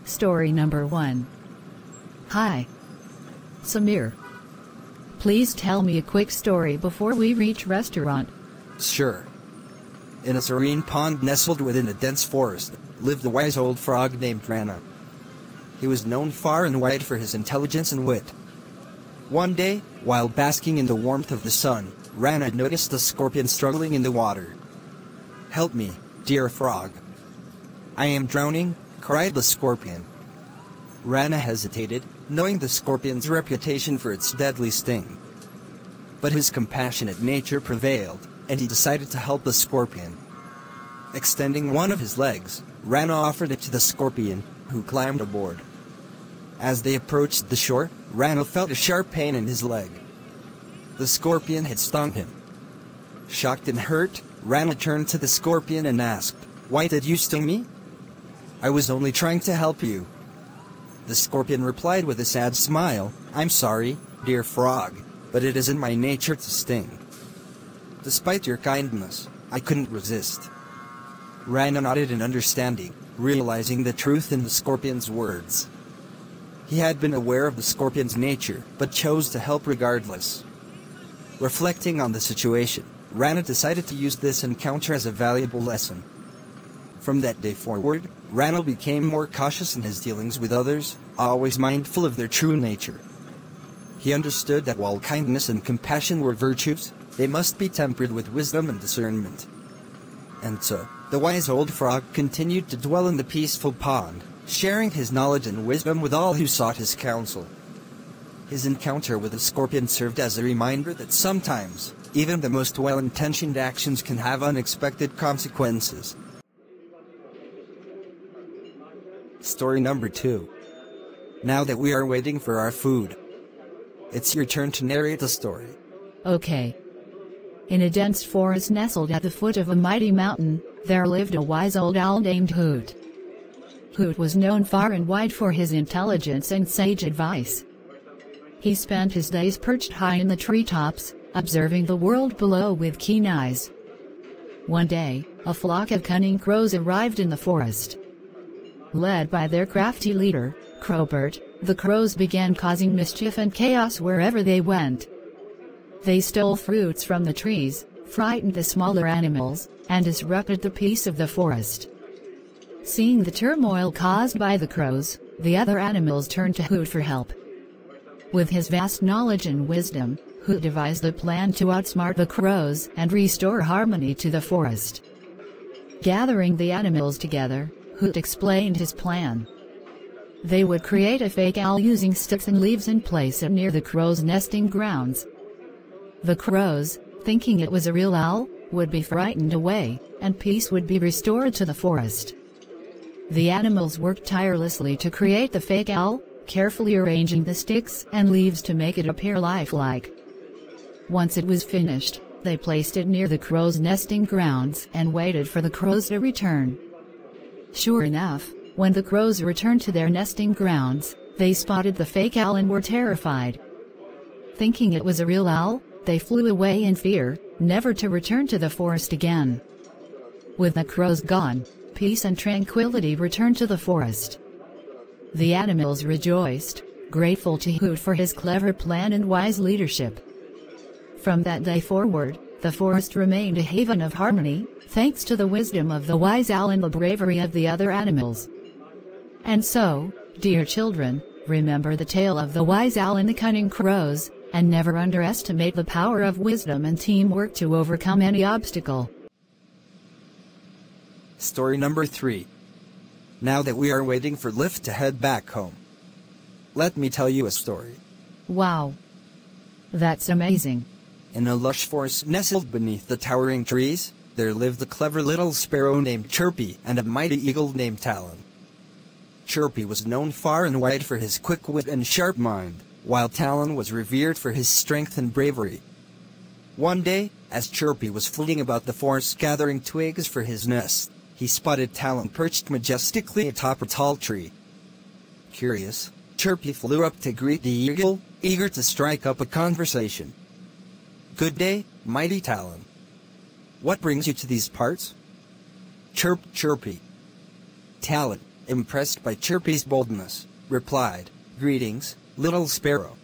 Story number 1. Hi. Samir. Please tell me a quick story before we reach restaurant. Sure. In a serene pond nestled within a dense forest, lived a wise old frog named Rana. He was known far and wide for his intelligence and wit. One day, while basking in the warmth of the sun, Rana noticed a scorpion struggling in the water. "Help me, dear frog. I am drowning," cried the scorpion. Rana hesitated, knowing the scorpion's reputation for its deadly sting. But his compassionate nature prevailed, and he decided to help the scorpion. Extending one of his legs, Rana offered it to the scorpion, who climbed aboard. As they approached the shore, Rana felt a sharp pain in his leg. The scorpion had stung him. Shocked and hurt, Rana turned to the scorpion and asked, "Why did you sting me?" "I was only trying to help you." The scorpion replied with a sad smile, "I'm sorry, dear frog, but it isn't my nature to sting. Despite your kindness, I couldn't resist." Rana nodded in understanding, realizing the truth in the scorpion's words. He had been aware of the scorpion's nature, but chose to help regardless. Reflecting on the situation, Rana decided to use this encounter as a valuable lesson. From that day forward, Rana became more cautious in his dealings with others, always mindful of their true nature. He understood that while kindness and compassion were virtues, they must be tempered with wisdom and discernment. And so, the wise old frog continued to dwell in the peaceful pond, sharing his knowledge and wisdom with all who sought his counsel. His encounter with the scorpion served as a reminder that sometimes, even the most well-intentioned actions can have unexpected consequences. Story number 2. Now that we are waiting for our food, it's your turn to narrate the story. Okay. In a dense forest nestled at the foot of a mighty mountain, there lived a wise old owl named Hoot. Hoot was known far and wide for his intelligence and sage advice. He spent his days perched high in the treetops, observing the world below with keen eyes. One day, a flock of cunning crows arrived in the forest. Led by their crafty leader, Crowbert, the crows began causing mischief and chaos wherever they went. They stole fruits from the trees, frightened the smaller animals, and disrupted the peace of the forest. Seeing the turmoil caused by the crows, the other animals turned to Hoot for help. With his vast knowledge and wisdom, Hoot devised a plan to outsmart the crows and restore harmony to the forest. Gathering the animals together, Hoot explained his plan. They would create a fake owl using sticks and leaves and place it near the crows' nesting grounds. The crows, thinking it was a real owl, would be frightened away, and peace would be restored to the forest. The animals worked tirelessly to create the fake owl, carefully arranging the sticks and leaves to make it appear lifelike. Once it was finished, they placed it near the crows' nesting grounds and waited for the crows to return. Sure enough, when the crows returned to their nesting grounds, they spotted the fake owl and were terrified. Thinking it was a real owl, they flew away in fear, never to return to the forest again. With the crows gone, peace and tranquility returned to the forest. The animals rejoiced, grateful to Hoot for his clever plan and wise leadership. From that day forward, the forest remained a haven of harmony, thanks to the wisdom of the wise owl and the bravery of the other animals. And so, dear children, remember the tale of the wise owl and the cunning crows, and never underestimate the power of wisdom and teamwork to overcome any obstacle. Story number 3. Now that we are waiting for Lyft to head back home, let me tell you a story. Wow. That's amazing. In a lush forest nestled beneath the towering trees, there lived a clever little sparrow named Chirpy and a mighty eagle named Talon. Chirpy was known far and wide for his quick wit and sharp mind, while Talon was revered for his strength and bravery. One day, as Chirpy was flitting about the forest gathering twigs for his nest, he spotted Talon perched majestically atop a tall tree. Curious, Chirpy flew up to greet the eagle, eager to strike up a conversation. "Good day, mighty Talon. What brings you to these parts?" Chirped Chirpy. "Talon, impressed by Chirpy's boldness, replied, "Greetings, little sparrow.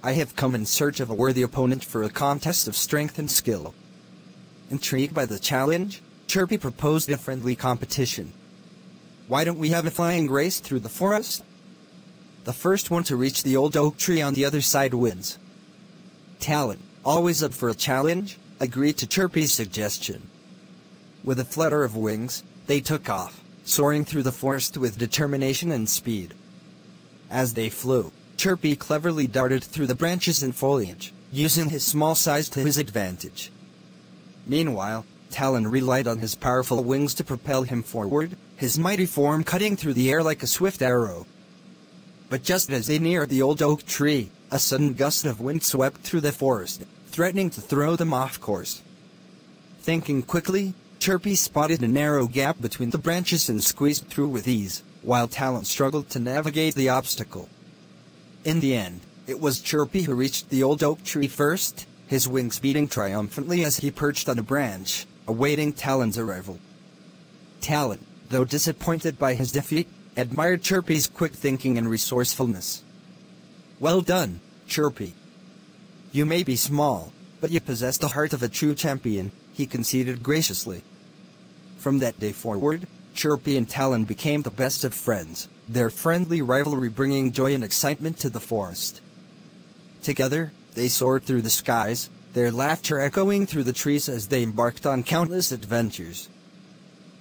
I have come in search of a worthy opponent for a contest of strength and skill." Intrigued by the challenge, Chirpy proposed a friendly competition. "Why don't we have a flying race through the forest? The first one to reach the old oak tree on the other side wins." Talon, always up for a challenge, agreed to Chirpy's suggestion. With a flutter of wings, they took off, soaring through the forest with determination and speed. As they flew, Chirpy cleverly darted through the branches and foliage, using his small size to his advantage. Meanwhile, Talon relied on his powerful wings to propel him forward, his mighty form cutting through the air like a swift arrow. But just as they neared the old oak tree, a sudden gust of wind swept through the forest, threatening to throw them off course. Thinking quickly, Chirpy spotted a narrow gap between the branches and squeezed through with ease, while Talon struggled to navigate the obstacle. In the end, it was Chirpy who reached the old oak tree first, his wings beating triumphantly as he perched on a branch, awaiting Talon's arrival. Talon, though disappointed by his defeat, admired Chirpy's quick thinking and resourcefulness. "Well done, Chirpy. You may be small, but you possess the heart of a true champion," he conceded graciously. From that day forward, Chirpy and Talon became the best of friends, their friendly rivalry bringing joy and excitement to the forest. Together, they soared through the skies, their laughter echoing through the trees as they embarked on countless adventures.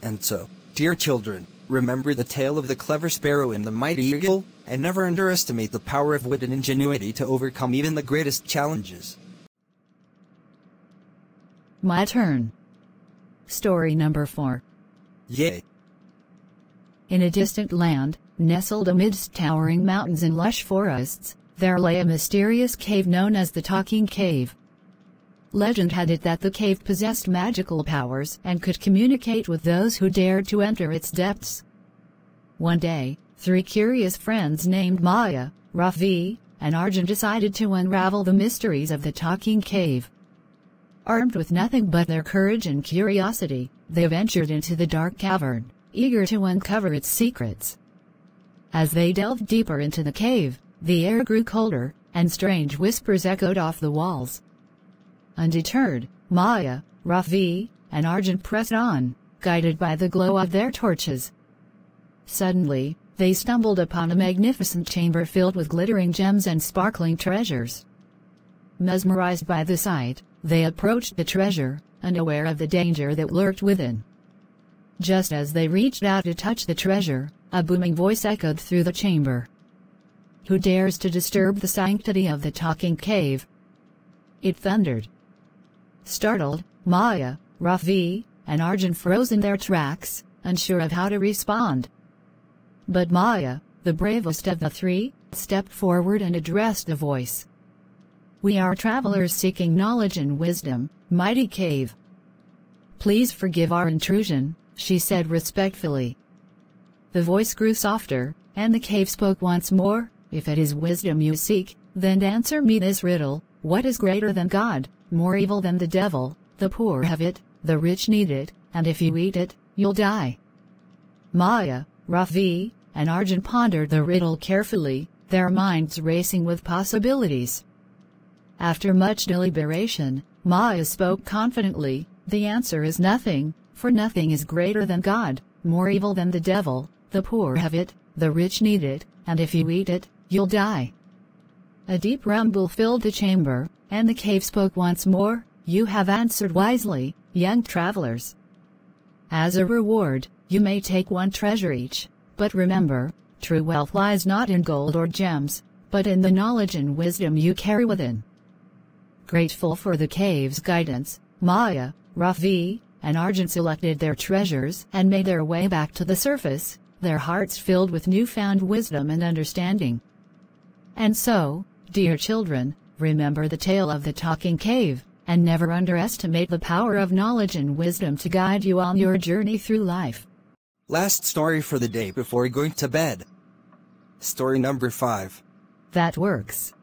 And so, dear children, remember the tale of the clever sparrow and the mighty eagle, and never underestimate the power of wit and ingenuity to overcome even the greatest challenges. My turn. Story number 4. Yay! In a distant land, nestled amidst towering mountains and lush forests, there lay a mysterious cave known as the Talking Cave. Legend had it that the cave possessed magical powers and could communicate with those who dared to enter its depths. One day, 3 curious friends named Maya, Rafi, and Arjun decided to unravel the mysteries of the Talking Cave. Armed with nothing but their courage and curiosity, they ventured into the dark cavern, eager to uncover its secrets. As they delved deeper into the cave, the air grew colder, and strange whispers echoed off the walls. Undeterred, Maya, Rafi, and Arjun pressed on, guided by the glow of their torches. Suddenly, they stumbled upon a magnificent chamber filled with glittering gems and sparkling treasures. Mesmerized by the sight, they approached the treasure, unaware of the danger that lurked within. Just as they reached out to touch the treasure, a booming voice echoed through the chamber. "Who dares to disturb the sanctity of the Talking Cave?" it thundered. Startled, Maya, Rafi, and Arjun froze in their tracks, unsure of how to respond. But Maya, the bravest of the 3, stepped forward and addressed the voice. "We are travelers seeking knowledge and wisdom, mighty cave. Please forgive our intrusion," she said respectfully. The voice grew softer, and the cave spoke once more. "If it is wisdom you seek, then answer me this riddle. What is greater than God, more evil than the devil? The poor have it, the rich need it, and if you eat it, you'll die." Maya, Rafi, and Arjun pondered the riddle carefully, their minds racing with possibilities. After much deliberation, Maya spoke confidently, "The answer is nothing, for nothing is greater than God, more evil than the devil. The poor have it, the rich need it, and if you eat it, you'll die." A deep rumble filled the chamber, and the cave spoke once more. "You have answered wisely, young travelers. As a reward, you may take 1 treasure each, but remember, true wealth lies not in gold or gems, but in the knowledge and wisdom you carry within." Grateful for the cave's guidance, Maya, Rafi, and Arjun selected their treasures and made their way back to the surface, their hearts filled with newfound wisdom and understanding. And so, dear children, remember the tale of the Talking Cave, and never underestimate the power of knowledge and wisdom to guide you on your journey through life. Last story for the day before going to bed. Story number 5. That works.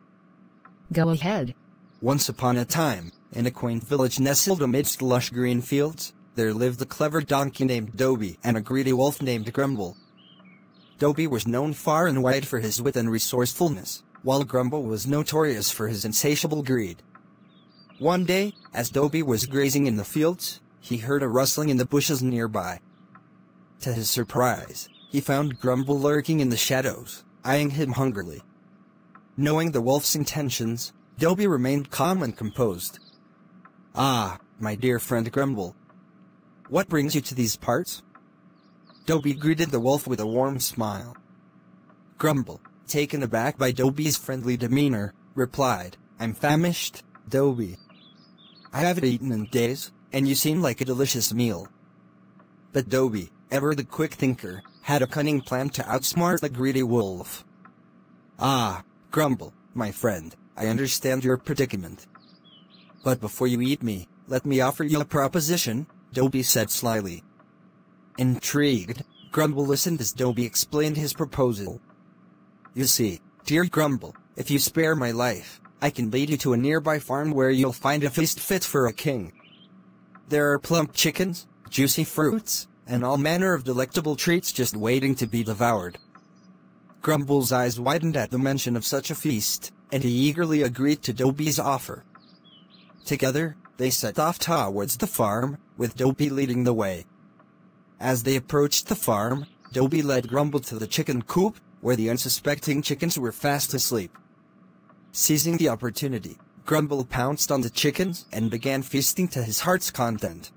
Go ahead. Once upon a time, in a quaint village nestled amidst lush green fields, there lived a clever donkey named Dobie and a greedy wolf named Grumble. Dobie was known far and wide for his wit and resourcefulness, while Grumble was notorious for his insatiable greed. One day, as Dobie was grazing in the fields, he heard a rustling in the bushes nearby. To his surprise, he found Grumble lurking in the shadows, eyeing him hungrily. Knowing the wolf's intentions, Dobie remained calm and composed. "Ah, my dear friend Grumble. What brings you to these parts?" Dobie greeted the wolf with a warm smile. Grumble, taken aback by Dobie's friendly demeanor, replied, "I'm famished, Dobie. I haven't eaten in days, and you seem like a delicious meal." But Dobie, ever the quick thinker, had a cunning plan to outsmart the greedy wolf. "Ah, Grumble, my friend, I understand your predicament. But before you eat me, let me offer you a proposition," Dobie said slyly. Intrigued, Grumble listened as Dobie explained his proposal. "You see, dear Grumble, if you spare my life, I can lead you to a nearby farm where you'll find a feast fit for a king. There are plump chickens, juicy fruits, and all manner of delectable treats just waiting to be devoured." Grumble's eyes widened at the mention of such a feast, and he eagerly agreed to Dobie's offer. Together, they set off towards the farm, with Dobie leading the way. As they approached the farm, Dobie led Grumble to the chicken coop, where the unsuspecting chickens were fast asleep. Seizing the opportunity, Grumble pounced on the chickens and began feasting to his heart's content.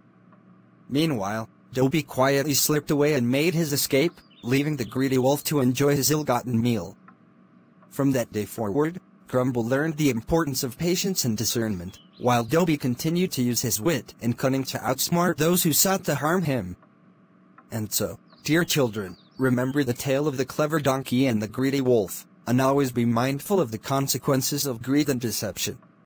Meanwhile, Dobie quietly slipped away and made his escape, leaving the greedy wolf to enjoy his ill-gotten meal. From that day forward, Grumble learned the importance of patience and discernment, while Dobie continued to use his wit and cunning to outsmart those who sought to harm him. And so, dear children, remember the tale of the clever donkey and the greedy wolf, and always be mindful of the consequences of greed and deception.